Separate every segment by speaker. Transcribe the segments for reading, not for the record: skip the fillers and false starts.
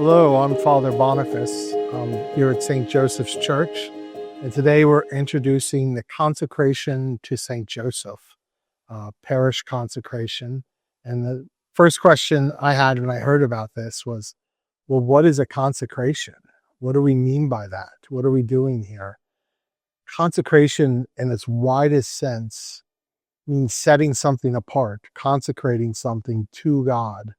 Speaker 1: Hello, I'm Father Boniface. I'm here at St. Joseph's Church, and today we're introducing the consecration to St. Joseph, parish consecration. And the first question I had when I heard about this was, well, what is a consecration? What do we mean by that? What are we doing here? Consecration, in its widest sense, means setting something apart, consecrating something to God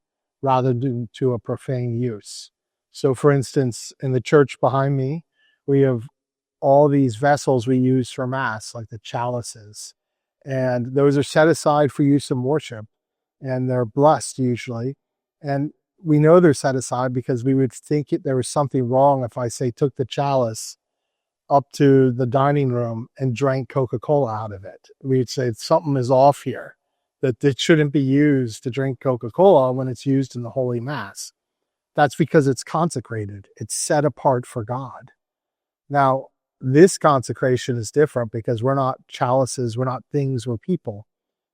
Speaker 1: rather than to a profane use. So, for instance, in the church behind me, we have all these vessels we use for Mass, like the chalices, and those are set aside for use in worship, and they're blessed usually. And we know they're set aside because we would think there was something wrong if I say took the chalice up to the dining room and drank Coca-Cola out of it. We'd say something is off here, that it shouldn't be used to drink Coca-Cola when it's used in the Holy Mass. That's because it's consecrated. It's set apart for God. Now, this consecration is different because we're not chalices, we're not things, we're people.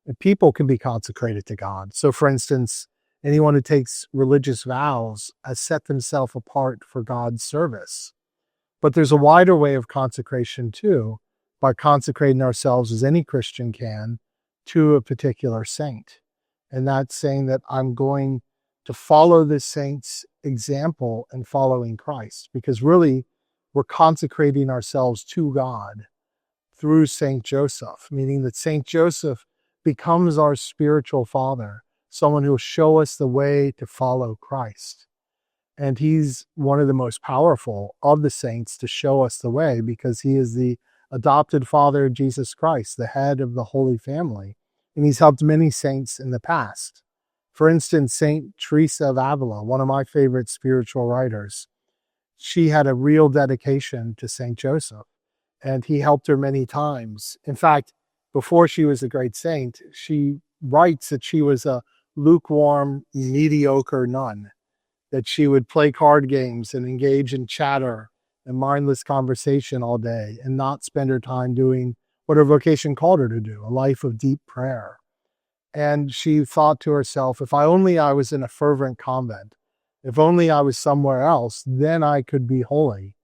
Speaker 1: And people can be consecrated to God. So, for instance, anyone who takes religious vows has set themselves apart for God's service. But there's a wider way of consecration too, by consecrating ourselves as any Christian can to a particular saint. And that's saying that I'm going to follow this saint's example and following Christ, because really we're consecrating ourselves to God through Saint Joseph, meaning that Saint Joseph becomes our spiritual father, someone who will show us the way to follow Christ. And he's one of the most powerful of the saints to show us the way, because he is the adopted father of Jesus Christ, the head of the Holy Family. And he's helped many saints in the past. For instance, Saint Teresa of Avila, one of my favorite spiritual writers, she had a real dedication to Saint Joseph, and he helped her many times. In fact, before she was a great saint, she writes that she was a lukewarm, mediocre nun, that she would play card games and engage in chatter and mindless conversation all day and not spend her time doing what her vocation called her to do, a life of deep prayer. And she thought to herself, if I was in a fervent convent, if only I was somewhere else, then I could be holy.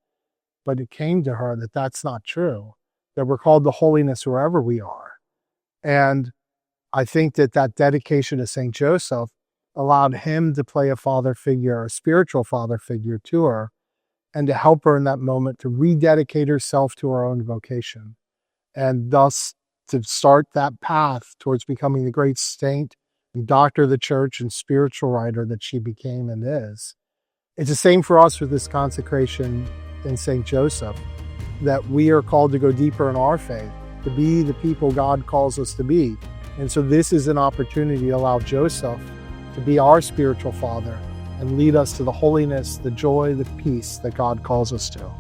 Speaker 1: But it came to her that that's not true, that we're called to holiness wherever we are. And I think that dedication to St. Joseph allowed him to play a father figure, a spiritual father figure to her, and to help her in that moment to rededicate herself to her own vocation, and thus to start that path towards becoming the great saint and doctor of the church and spiritual writer that she became and is. It's the same for us with this consecration in St. Joseph, that we are called to go deeper in our faith, to be the people God calls us to be. And so this is an opportunity to allow Joseph to be our spiritual father and lead us to the holiness, the joy, the peace that God calls us to.